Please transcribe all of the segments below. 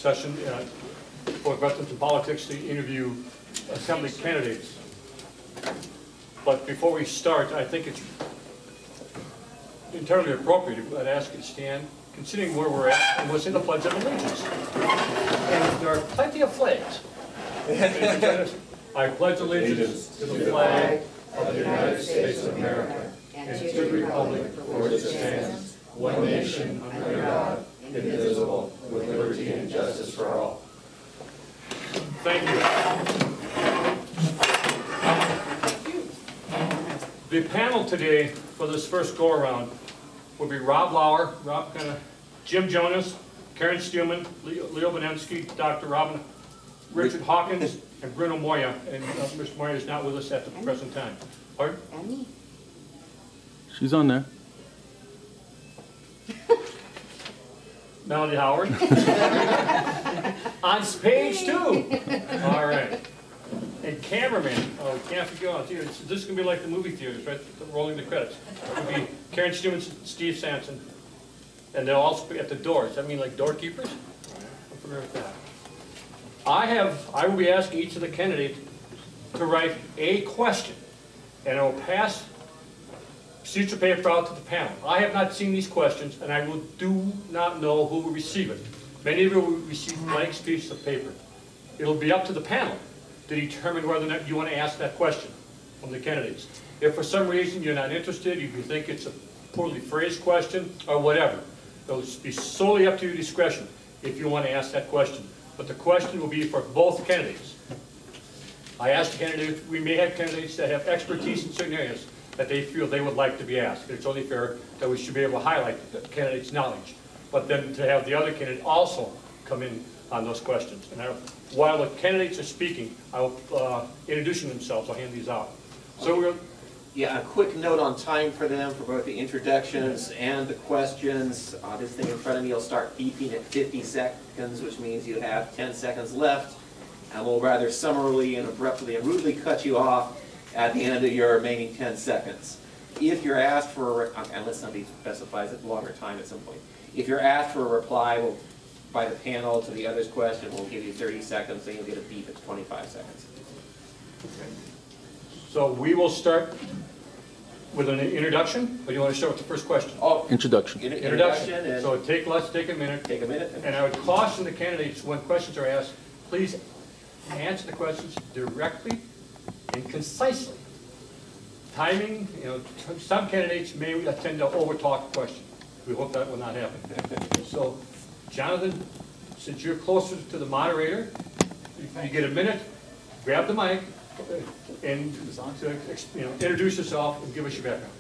session for Veterans in Politics to interview Assembly candidates. But before we start, I think it's entirely appropriate if I'd ask you to stand, considering where we're at and what's in the Pledge of Allegiance. And there are plenty of flags. I pledge allegiance to the flag of the United States of America and to the republic for which it stands, one nation under God, indivisible, with liberty and justice for all. Thank you. The panel today for this first go-around will be Rob Lauer, Jim Jonas, Karen Steelman, Leo Benensky, Dr. Robin, Richard Hawkins, and Bruno Moya. And Mr. Moya is not with us at the present time. Pardon? Annie. She's on there. Melody Howard. On page 2. All right. And cameraman. Oh, we can't forget. This is going to be like the movie theaters, right? Rolling the credits. It would be Karen Stevens, Steve Sampson. And they'll also be at the doors. Does that mean like doorkeepers? I'm familiar with that. I will be asking each of the candidates to write a question. And I will pass sheets of paper out to the panel. I have not seen these questions, and I do not know who will receive it. Many of you will receive blank pieces of paper. It'll be up to the panel to determine whether or not you want to ask that question from the candidates. If for some reason you're not interested, if you think it's a poorly phrased question, or whatever, it'll be solely up to your discretion if you want to ask that question. But the question will be for both candidates. I asked the candidates, we may have candidates that have expertise in certain areas that they feel they would like to be asked. It's only fair that we should be able to highlight the candidate's knowledge, but then to have the other candidate also come in on those questions. And while the candidates are speaking, I'll introducing themselves. I'll hand these out. So we'll. Yeah, a quick note on time for them for both the introductions and the questions. This thing in front of me will start beeping at 50 seconds, which means you have 10 seconds left, and we'll rather summarily and abruptly and rudely cut you off at the end of your remaining 10 seconds. If you're asked for, unless somebody specifies a longer time at some point, if you're asked for a reply by the panel to the other's question, we'll give you 30 seconds, then you'll get a beep at 25 seconds. Okay. So we will start with an introduction, or do you want to start with the first question? Oh, introduction. Introduction. And so let's take a minute. Take a minute. And I would caution the candidates when questions are asked, please answer the questions directly and concisely. Timing, some candidates may tend to overtalk the question. We hope that will not happen. So, Jonathan, since you're closer to the moderator, you get a minute, grab the mic, and introduce yourself and give us your background.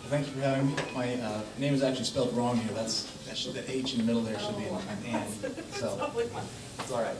Well, thank you for having me. My name is actually spelled wrong here. The H in the middle there should be an N. So it's all right.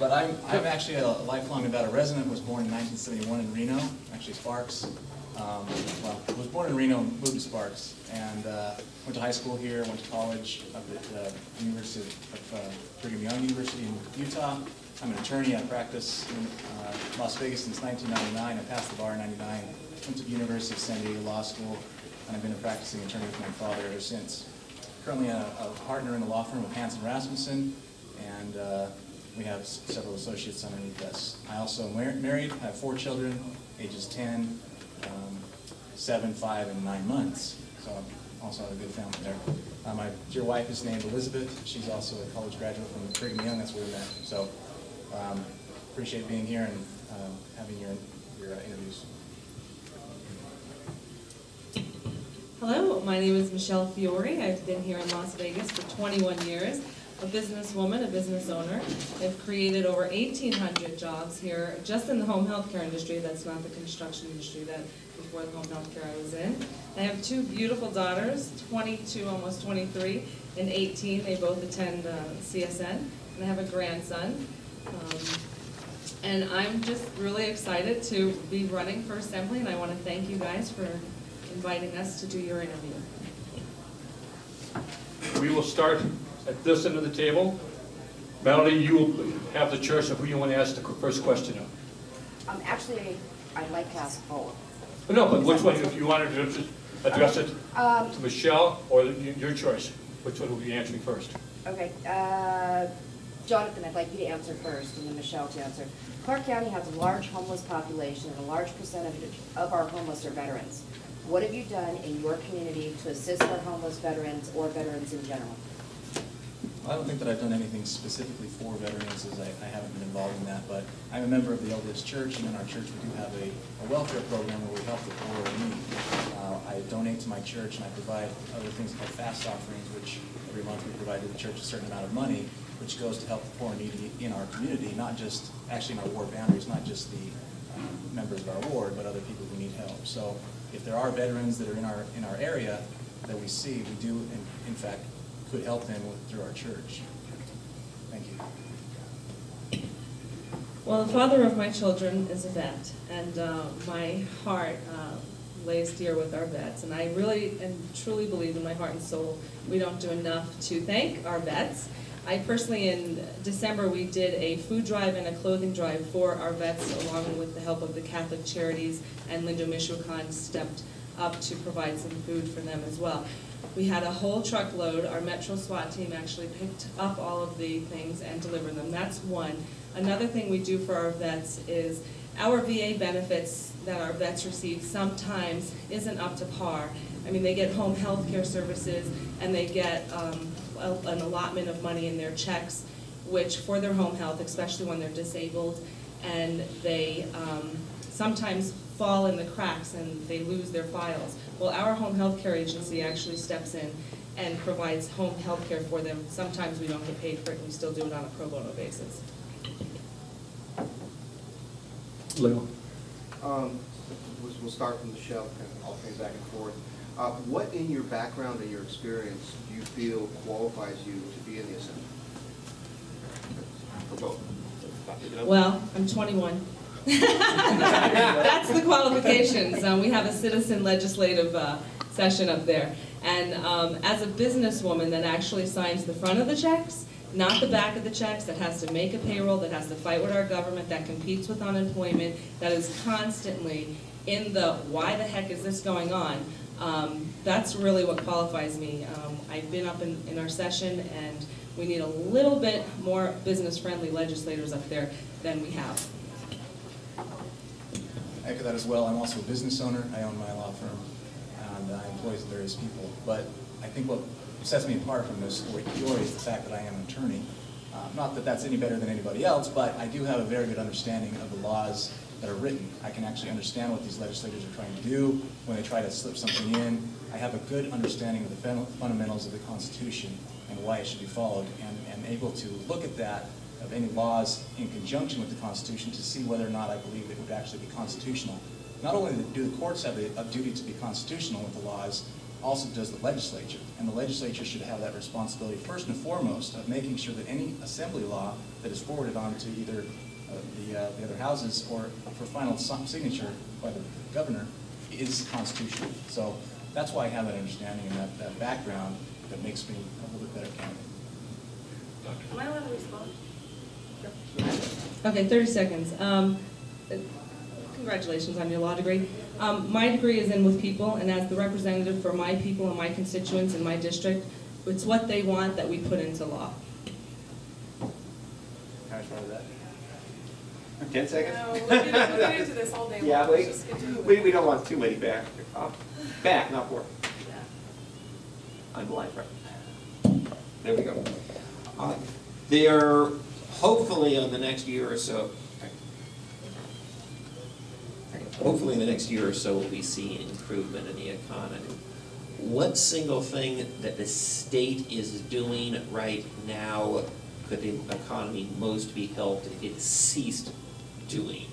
But I'm actually a lifelong Nevada resident. Was born in 1971 in Reno, actually Sparks. Well, I was born in Reno and moved to Sparks, and went to high school here, went to college up at the University of Brigham Young University in Utah. I'm an attorney. I practice in Las Vegas since 1999. I passed the bar in '99. Went to the University of San Diego Law School, and I've been a practicing attorney with my father ever since. Currently a partner in the law firm of Hansen and we have several associates underneath us. I also am married. I have 4 children, ages 10, 7, 5, and 9 months. So I also have a good family there. My dear wife is named Elizabeth. She's also a college graduate from Brigham Young. That's where we met. So appreciate being here and having your interviews. Hello, my name is Michele Fiore. I've been here in Las Vegas for 21 years. A businesswoman, a business owner. I've created over 1,800 jobs here just in the home health care industry. That's not the construction industry that before the home health care I was in. I have 2 beautiful daughters, 22, almost 23, and 18. They both attend CSN. And I have a grandson. And I'm just really excited to be running for Assembly, and I want to thank you guys for inviting us to do your interview. We will start at this end of the table. Melody, you will have the choice of who you want to ask the first question of. Actually, I'd like to ask both. No, but which one, if you wanted to address it to Michele or your choice, which one will be answering first? Okay. Jonathan, I'd like you to answer first, and then Michelle to answer. Clark County has a large homeless population, and a large percentage of our homeless are veterans. What have you done in your community to assist our homeless veterans or veterans in general? Well, I don't think that I've done anything specifically for veterans, as I haven't been involved in that, but I'm a member of the LDS Church, and in our church we do have a welfare program where we help the poor in need. I donate to my church, and I provide other things called fast offerings, which every month we provide to the church a certain amount of money, which goes to help the poor and needy in our community, not just, actually in our ward boundaries, not just the members of our ward, but other people who need help. So if there are veterans that are in our area that we see, we do, in fact, could help them through our church. Thank you. Well, the father of my children is a vet, and my heart lays dear with our vets. And I really and truly believe in my heart and soul we don't do enough to thank our vets. I personally, in December, we did a food drive and a clothing drive for our vets, along with the help of the Catholic Charities, and Linda Michoacan stepped up to provide some food for them as well. We had a whole truckload. Our Metro SWAT team actually picked up all of the things and delivered them. That's one. Another thing we do for our vets is our VA benefits that our vets receive sometimes isn't up to par. I mean, they get home health care services, and they get an allotment of money in their checks, which for their home health, especially when they're disabled, and they sometimes fall in the cracks and they lose their files. Well, our home health care agency actually steps in and provides home health care for them. Sometimes we don't get paid for it, and we still do it on a pro bono basis. Leo. We'll start from Michelle, kind of alternate back and forth. What in your background and your experience do you feel qualifies you to be in the Assembly? For both. Well, I'm 21. That's the qualifications. We have a citizen legislative session up there. And as a businesswoman that actually signs the front of the checks, not the back of the checks, that has to make a payroll, that has to fight with our government, that competes with unemployment, that is constantly in the why the heck is this going on, that's really what qualifies me. I've been up in our session, and we need a little bit more business-friendly legislators up there than we have. I echo that as well. I'm also a business owner. I own my law firm, and I employ various people. But I think what sets me apart from this story is the fact that I am an attorney. Not that that's any better than anybody else, but I do have a very good understanding of the laws that are written. I can actually understand what these legislators are trying to do when they try to slip something in. I have a good understanding of the fundamentals of the Constitution and why it should be followed, and am able to look at that, of any laws in conjunction with the Constitution, to see whether or not I believe it would actually be constitutional. Not only do the courts have a duty to be constitutional with the laws, also does the legislature. And the legislature should have that responsibility first and foremost of making sure that any assembly law that is forwarded on to either the other houses or for final signature by the governor is constitutional. So that's why I have that understanding and that background that makes me a little bit better candidate. Am I allowed to respond? Okay, 30 seconds. Congratulations on your law degree. My degree is in with people, and as the representative for my people and my constituents in my district, it's what they want that we put into law. How much more of that? 10 seconds? No, we'll get into this all day long. Yeah, Let's just get to it. we don't want too many back. Back, not forth. I'm blind, right? There we go. There, hopefully in the next year or so, we'll be seeing improvement in the economy. What single thing that the state is doing right now could the economy most be helped if it ceased doing?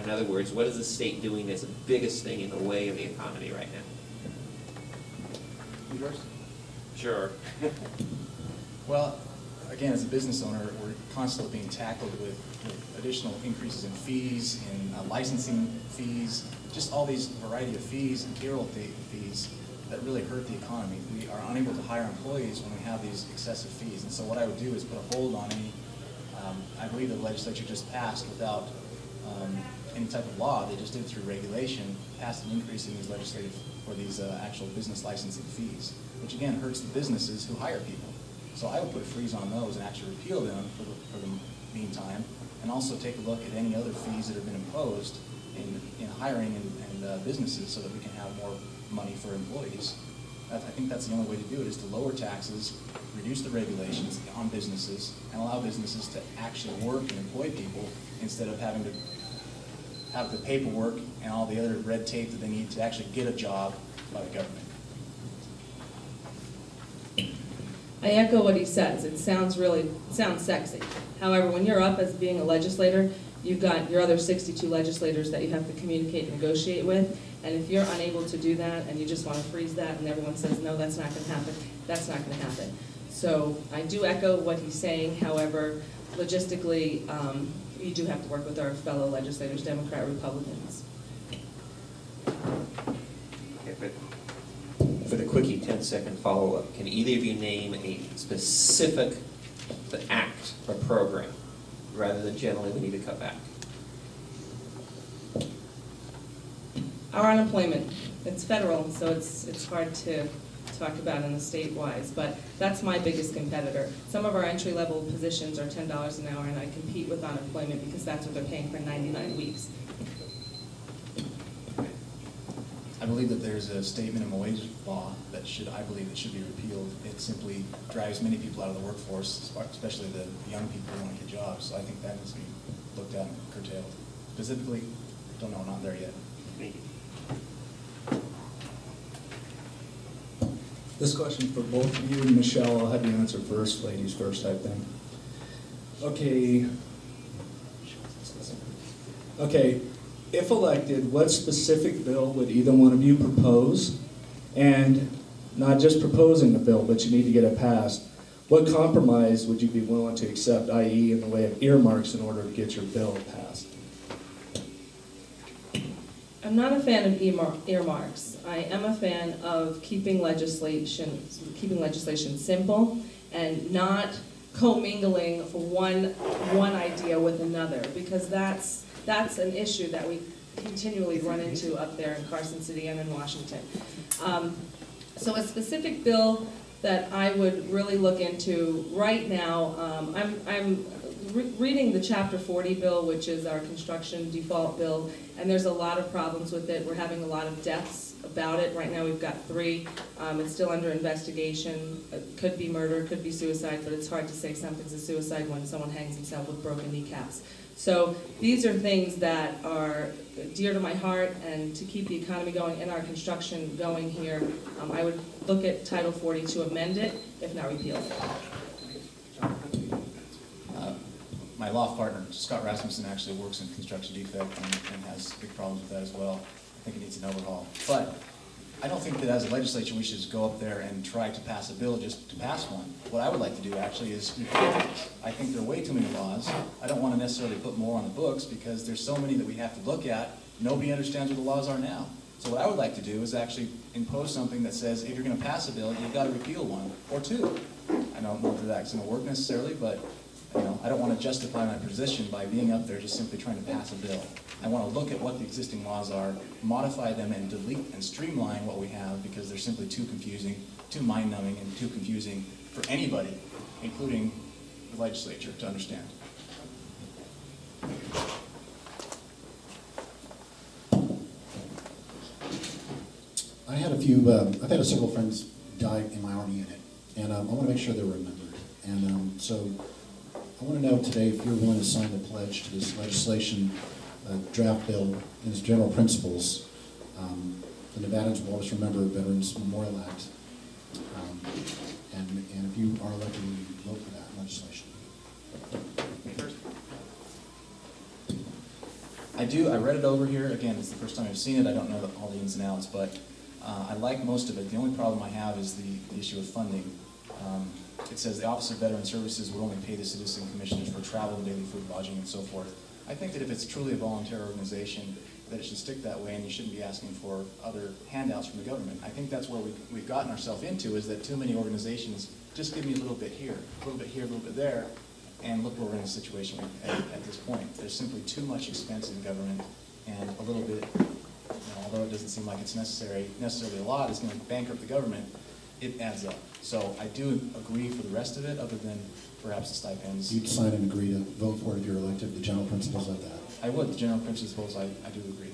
In other words, what is the state doing that's the biggest thing in the way of the economy right now? You first? Sure. Well, again, as a business owner, we're constantly being tackled with additional increases in fees, in licensing fees, just all these variety of fees and payroll fees that really hurt the economy. We are unable to hire employees when we have these excessive fees. And so what I would do is put a hold on any, I believe the legislature just passed without any type of law, they just did it through regulation, passed an increase in these legislative, or these actual business licensing fees, which again hurts the businesses who hire people. So I would put a freeze on those and actually repeal them for the meantime, and also take a look at any other fees that have been imposed in hiring and businesses so that we can have more money for employees. I think that's the only way to do it, is to lower taxes, reduce the regulations on businesses, and allow businesses to actually work and employ people instead of having to have the paperwork and all the other red tape that they need to actually get a job by the government. I echo what he says. It sounds sexy. However, when you're up as being a legislator, you've got your other 62 legislators that you have to communicate and negotiate with. And if you're unable to do that and you just want to freeze that and everyone says, no, that's not going to happen, that's not going to happen. So I do echo what he's saying. However, logistically, you do have to work with our fellow legislators, Democrat, Republicans. Okay, but for the quickie 10-second follow-up, can either of you name a specific act or program, rather than generally we need to cut back? Our unemployment, it's federal, so it's hard to talk about in the state-wise, but that's my biggest competitor. Some of our entry-level positions are $10 an hour, and I compete with unemployment because that's what they're paying for 99 weeks. I believe that there's a state minimum wage law that I believe it should be repealed. It simply drives many people out of the workforce, especially the young people who want to get jobs. So I think that needs to be looked at and curtailed. Specifically, don't know, not there yet. Thank you. This question for both of you and Michelle. I'll have you answer first, ladies first, I think. Okay, if elected, what specific bill would either one of you propose? And not just proposing a bill, but you need to get it passed. What compromise would you be willing to accept, i.e. in the way of earmarks, in order to get your bill passed? I'm not a fan of earmarks. I am a fan of keeping legislation simple and not commingling one idea with another, because that's an issue that we continually run into up there in Carson City and in Washington. So a specific bill that I would really look into right now, I'm reading the Chapter 40 bill, which is our construction default bill, and there's a lot of problems with it. We're having a lot of deaths about it. Right now we've got 3. It's still under investigation. It could be murder, could be suicide, but it's hard to say something's a suicide when someone hangs himself with broken kneecaps. So these are things that are dear to my heart, and to keep the economy going and our construction going here, I would look at Title 40 to amend it, if not repeal it. My law partner, Scott Rasmussen, actually works in construction defect and has big problems with that as well. I think it needs an overhaul. But I don't think that as a legislature we should just go up there and try to pass a bill just to pass one. What I would like to do actually is repeal things. I think there are way too many laws. I don't want to necessarily put more on the books because there's so many that we have to look at. Nobody understands what the laws are now. So what I would like to do is actually impose something that says if you're going to pass a bill, you've got to repeal 1 or 2. I don't know if that's going to work necessarily, but I don't want to justify my position by being up there just simply trying to pass a bill. I want to look at what the existing laws are, modify them, and delete and streamline what we have because they're simply too confusing, too mind-numbing, and too confusing for anybody, including the legislature, to understand. I've had several friends die in my Army unit, and I want to make sure they're remembered. And so I want to know today if you're willing to sign the pledge to this legislation draft bill in its general principles. The Nevadans will always remember Veterans Memorial Act. And if you are elected, will you vote for that legislation? Me first. I do. I read it over here. Again, it's the first time I've seen it. I don't know all the ins and outs, but I like most of it. The only problem I have is the issue of funding. It says the Office of Veteran Services would only pay the citizen commissioners for travel, daily food, lodging, and so forth. I think that if it's truly a volunteer organization, that it should stick that way, and you shouldn't be asking for other handouts from the government. I think that's where we've gotten ourselves into, is that too many organizations just give me a little bit here, a little bit here, a little bit there, and look where we're in a situation at this point. There's simply too much expense in government, and a little bit, although it doesn't seem like it's necessarily a lot, it's going to bankrupt the government, it adds up. So I do agree for the rest of it, other than perhaps the stipends. You'd sign and agree to vote for it if you're elected, the general principles of that. I would, the general principles, I do agree.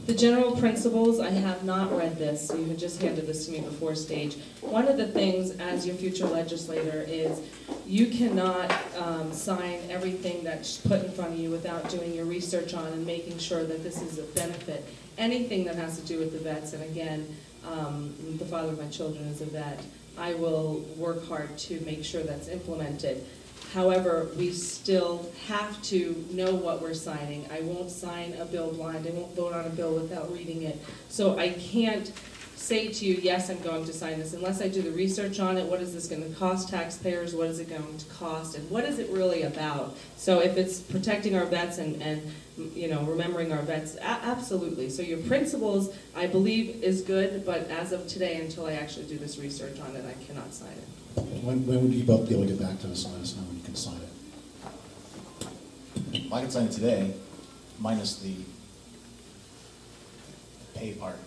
The general principles, I have not read this, so you had just handed this to me before stage. One of the things as your future legislator is you cannot sign everything that's put in front of you without doing your research on and making sure that this is a benefit. Anything that has to do with the vets, and again, the father of my children is a vet, I will work hard to make sure that's implemented. However, we still have to know what we're signing. I won't sign a bill blind. I won't vote on a bill without reading it. So I can't say to you, yes, I'm going to sign this, unless I do the research on it. What is this going to cost taxpayers? What is it going to cost? And what is it really about? So if it's protecting our vets and you know, remembering our vets, absolutely. So your principles, I believe, is good, but as of today, until I actually do this research on it, I cannot sign it. When would you both be able to get back to us and let us know when you can sign it? I can sign it today, minus the pay part.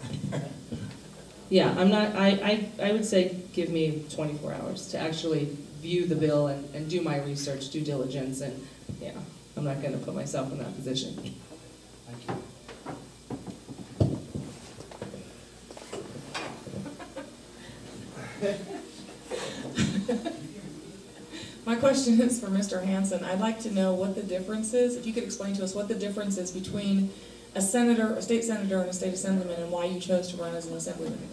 Yeah, I'm not, I would say give me 24 hours to actually view the bill and do my research, due diligence, and yeah, I'm not going to put myself in that position. Thank you. My question is for Mr. Hansen. I'd like to know what the difference is, if you could explain to us what the difference is between a senator, a state senator, and a state assemblyman, and why you chose to run as an assemblyman.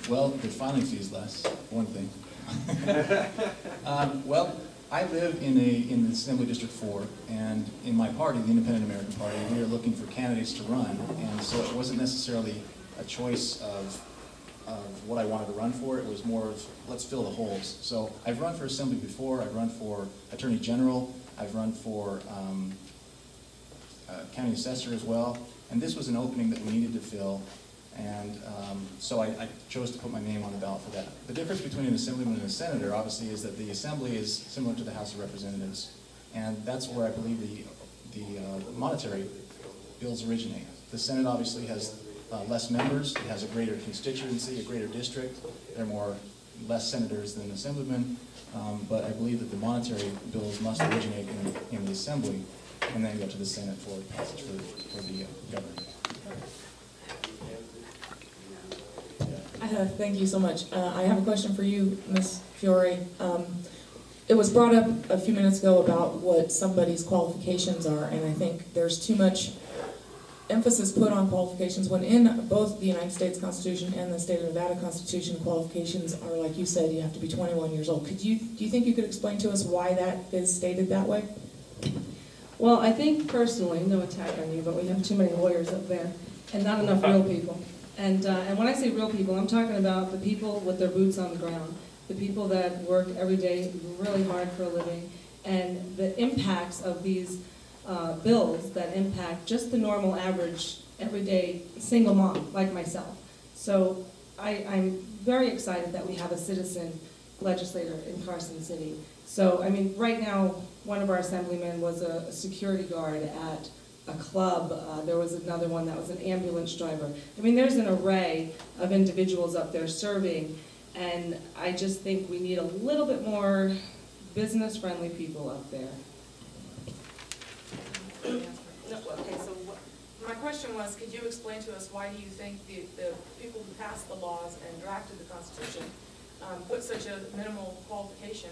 Well, the filing fee is less, one thing. Well, I live in the Assembly District 4, and in my party, the Independent American Party, we are looking for candidates to run, and so it wasn't necessarily a choice of what I wanted to run for. It was more of, let's fill the holes. So I've run for Assembly before, I've run for Attorney General, I've run for County Assessor as well, and this was an opening that we needed to fill, and so I chose to put my name on the ballot for that. The difference between an Assemblyman and a Senator, obviously, is that the Assembly is similar to the House of Representatives, and that's where I believe the monetary bills originate. The Senate obviously has less members, it has a greater constituency, a greater district. There are less senators than assemblymen, but I believe that the monetary bills must originate in the Assembly and then go to the Senate for passage for the government. Thank you so much. I have a question for you, Ms. Fiore. It was brought up a few minutes ago about what somebody's qualifications are, and I think there's too much emphasis put on qualifications when in both the United States Constitution and the state of Nevada Constitution, qualifications are, like you said, you have to be 21 years old. Do you think you could explain to us why that is stated that way? Well, I think personally, no attack on you, but we have too many lawyers up there and not enough real people. And when I say real people, I'm talking about the people with their boots on the ground, the people that work every day really hard for a living, and the impacts of these bills that impact just the normal, average, everyday single mom like myself. So I'm very excited that we have a citizen legislator in Carson City. So, I mean, right now, one of our assemblymen was a security guard at a club. There was another one that was an ambulance driver. I mean, there's an array of individuals up there serving, and I just think we need a little bit more business-friendly people up there. No, okay, so my question was, could you explain to us why do you think the people who passed the laws and drafted the Constitution put such a minimal qualification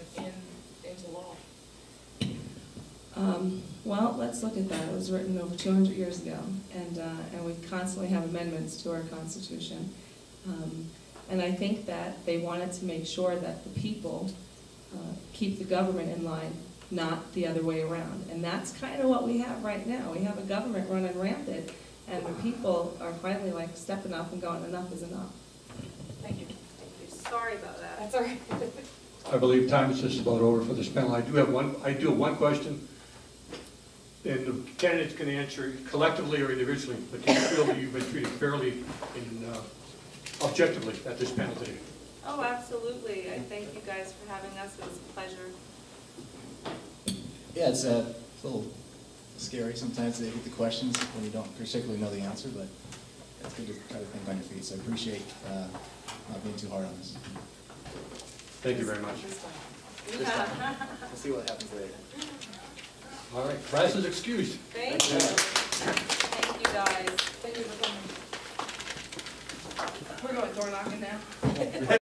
into law? Well, let's look at that. It was written over 200 years ago, and we constantly have amendments to our Constitution. And I think that they wanted to make sure that the people keep the government in line, not the other way around. And that's kind of what we have right now. We have a government running rampant, and the people are finally like stepping up and going, enough is enough. Thank you. Sorry about that. That's all right. I believe time is just about over for this panel. I do have one question, and the candidates can answer collectively or individually, but do you feel that you've been treated fairly and objectively at this panel today? Oh, absolutely. I thank you guys for having us. It was a pleasure. Yeah, it's a little scary sometimes to get the questions when you don't particularly know the answer, but it's good to try to think on your feet. So I appreciate not being too hard on this. Thank you very much. We'll see what happens later. All right, class is excused. Thank you. Thank you, guys. Thank you for coming. We're going door knocking now.